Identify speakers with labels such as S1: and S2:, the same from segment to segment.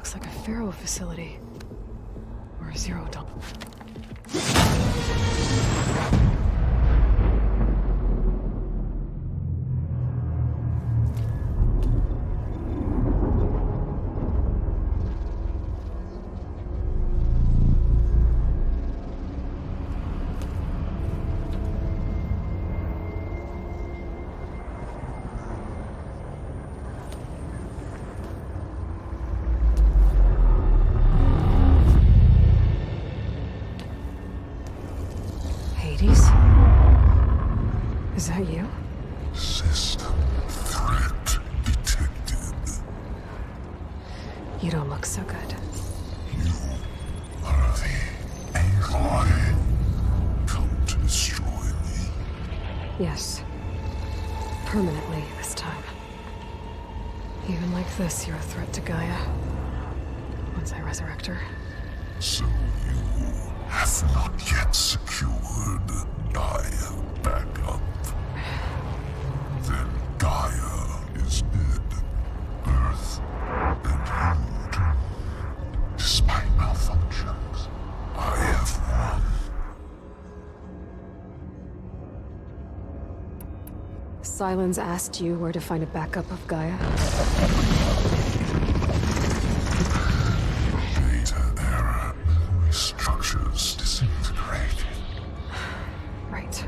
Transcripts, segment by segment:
S1: looks like a Pharaoh facility. Or a Zero Dawn. Is that you?
S2: System threat detected.
S1: You don't look so good.
S2: You are the Aloy. Come to destroy me.
S1: Yes. Permanently this time. Even like this, you're a threat to Gaia. Once I resurrect her.
S2: So you have not yet secured Gaia back up. Then Gaia is dead. Earth and you too. Despite malfunctions, I have won.
S1: Sylens asked you where to find a backup of Gaia?
S2: Data error. Memory structures disintegrated.
S1: Right.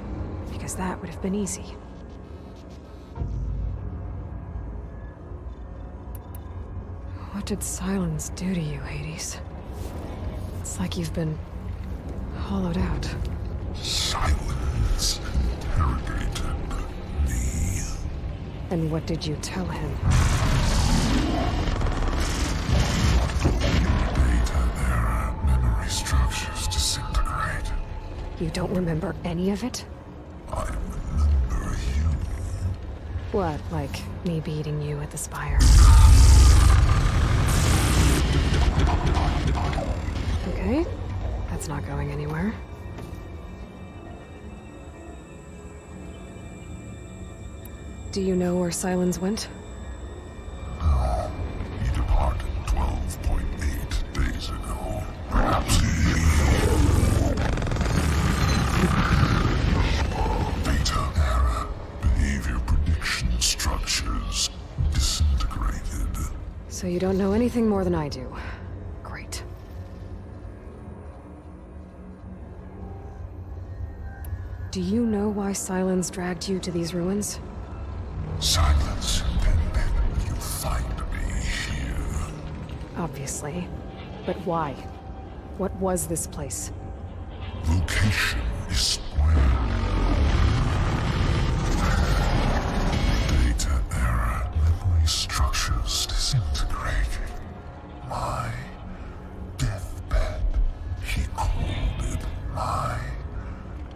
S1: Because that would have been easy. What did Sylens do to you, Hades? It's like you've been hollowed out.
S2: Silence interrogated me.
S1: And what did you tell him?
S2: Data error. Memory structures disintegrated.
S1: You don't remember any of it?
S2: I remember you.
S1: What, like me beating you at the Spire? Okay, that's not going anywhere. Do you know where Sylens went?
S2: No. He departed 12.8 days ago. Perhaps Data error. Behavior prediction structures disintegrated.
S1: So you don't know anything more than I do. Great. Do you know why Sylens dragged you to these ruins?
S2: Silence intended you find me here.
S1: Obviously. But why? What was this place?
S2: Location is square. Data error. Memory structures disintegrated. My deathbed. He called it my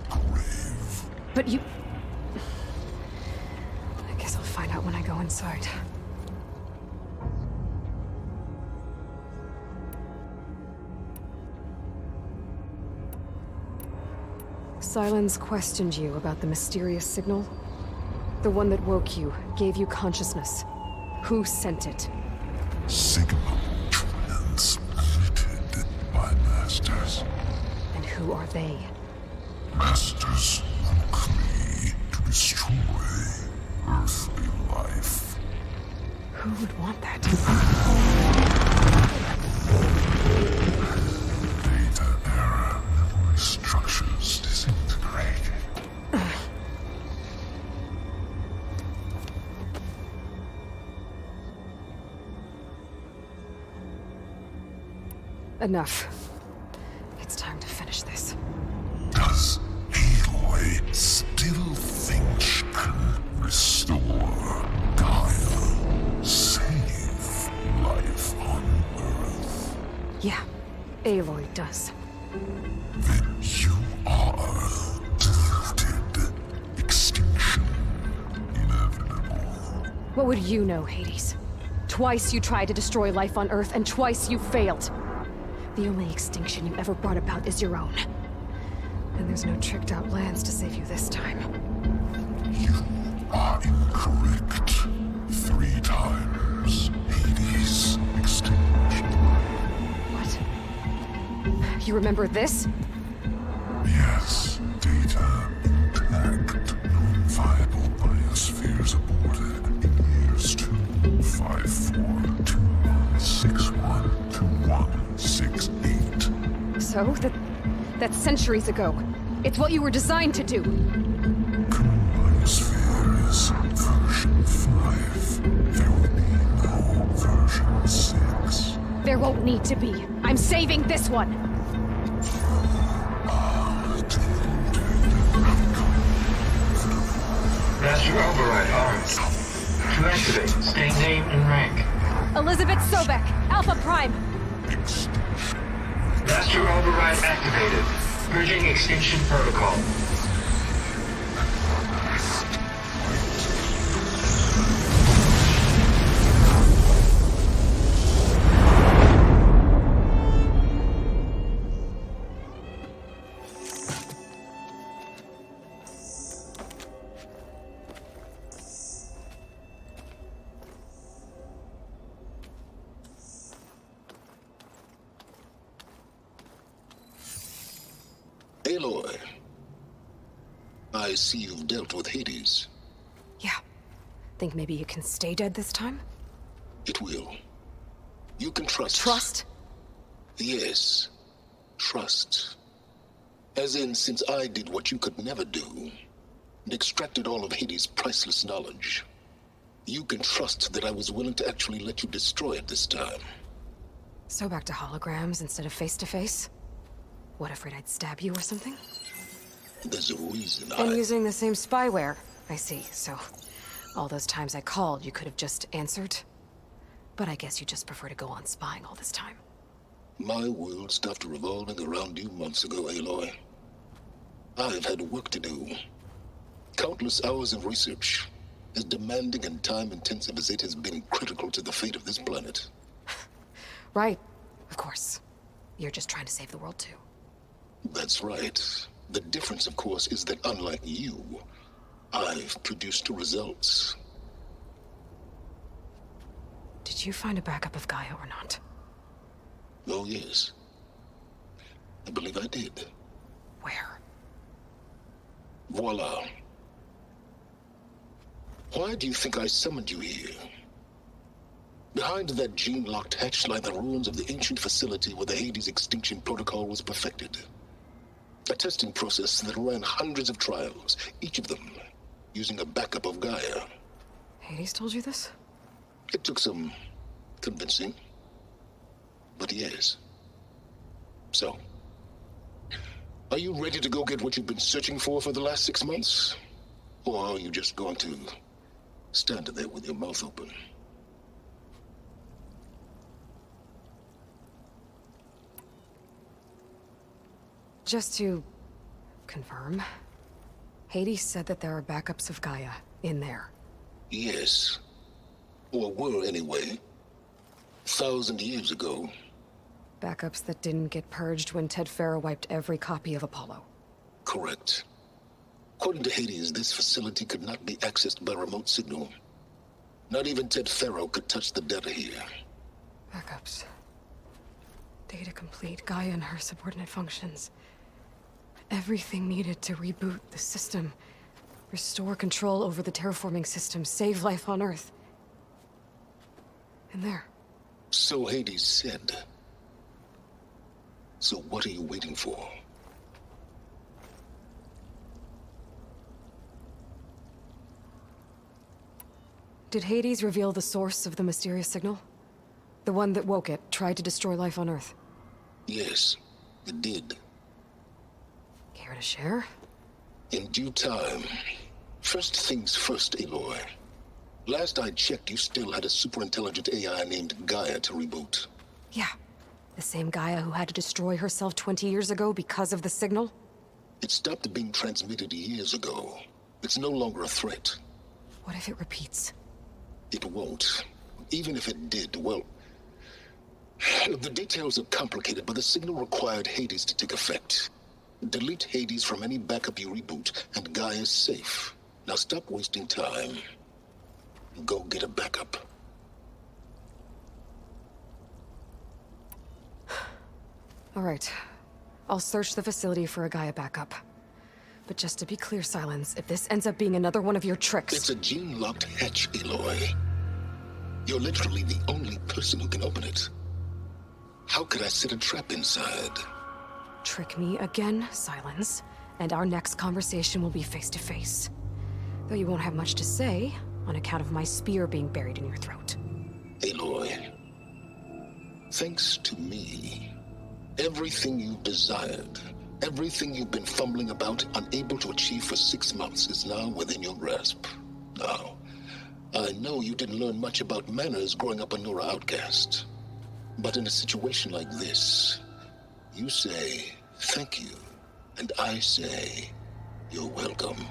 S2: grave.
S1: But you... I guess I'll find out when I go inside. Sylens questioned you about the mysterious signal? The one that woke you, gave you consciousness. Who sent it?
S2: Signal transmitted by masters.
S1: And who are they?
S2: Masters woke me to destroy earthly life.
S1: Who would want that?
S2: Data error. Memory structures disintegrated.
S1: Enough. It's time to finish this.
S2: Does Aloy still think she can restore Gaia? Save life on Earth?
S1: Yeah, Aloy does.
S2: Then you are deluded. Extinction inevitable.
S1: What would you know, Hades? Twice you tried to destroy life on Earth, and twice you failed. The only extinction you ever brought about is your own. And there's no tricked-out lands to save you this time.
S2: You are incorrect. 3 times Hades extinction.
S1: You remember this?
S2: Yes, data intact. Non-viable biospheres aborted in years 254-2161-2168.
S1: So, that's centuries ago. It's what you were designed to do.
S2: Biosphere is version 5. There will be no version 6.
S1: There won't need to be. I'm saving this one!
S3: Master Override arms. To activate, state name and rank.
S1: Elizabeth Sobek, Alpha Prime!
S3: Master Override activated. Purging extinction protocol.
S4: Aloy, I see you've dealt with Hades.
S1: Yeah. Think maybe you can stay dead this time?
S4: It will. You can trust.
S1: Trust?
S4: Yes. Trust. As in, since I did what you could never do, and extracted all of Hades' priceless knowledge, you can trust that I was willing to actually let you destroy it this time.
S1: So back to holograms instead of face-to-face? What, afraid I'd stab you or something?
S4: There's a reason
S1: And using the same spyware. I see, so... all those times I called, you could have just answered? But I guess you just prefer to go on spying all this time.
S4: My world stopped revolving around you months ago, Aloy. I've had work to do. Countless hours of research, as demanding and time-intensive as it has been critical to the fate of this planet.
S1: Right. Of course. You're just trying to save the world, too.
S4: That's right. The difference, of course, is that unlike you, I've produced results.
S1: Did you find a backup of Gaia or not?
S4: Oh, yes. I believe I did.
S1: Where?
S4: Voila. Why do you think I summoned you here? Behind that gene-locked hatch lie the ruins of the ancient facility where the Hades extinction protocol was perfected. A testing process that ran hundreds of trials, each of them using a backup of Gaia.
S1: Hades told you this?
S4: It took some convincing, but yes. So, are you ready to go get what you've been searching for the last 6 months? Or are you just going to stand there with your mouth open?
S1: Just to confirm, Hades said that there are backups of Gaia in there.
S4: Yes. Or were anyway. 1,000 years ago.
S1: Backups that didn't get purged when Ted Farrow wiped every copy of Apollo.
S4: Correct. According to Hades, this facility could not be accessed by remote signal. Not even Ted Farrow could touch the data here.
S1: Backups. Data complete, Gaia and her subordinate functions. Everything needed to reboot the system. Restore control over the terraforming system, save life on Earth. And there.
S4: So Hades said. So what are you waiting for?
S1: Did Hades reveal the source of the mysterious signal? The one that woke it, tried to destroy life on Earth?
S4: Yes, it did.
S1: Care to share?
S4: In due time. First things first, Aloy. Last I checked, you still had a superintelligent AI named Gaia to reboot.
S1: Yeah. The same Gaia who had to destroy herself 20 years ago because of the signal?
S4: It stopped being transmitted years ago. It's no longer a threat.
S1: What if it repeats?
S4: It won't. Even if it did, well... The details are complicated, but the signal required Hades to take effect. Delete Hades from any backup you reboot, and Gaia's safe. Now stop wasting time. Go get a backup.
S1: All right. I'll search the facility for a Gaia backup. But just to be clear, Silence, if this ends up being another one of your tricks...
S4: It's a gene-locked hatch, Aloy. You're literally the only person who can open it. How could I set a trap inside?
S1: Trick me again, Silence, and our next conversation will be face-to-face. Though you won't have much to say, on account of my spear being buried in your throat.
S4: Aloy, thanks to me, everything you've desired, everything you've been fumbling about, unable to achieve for 6 months, is now within your grasp. Now, I know you didn't learn much about manners growing up a Nora outcast. But in a situation like this, you say, thank you, and I say, you're welcome.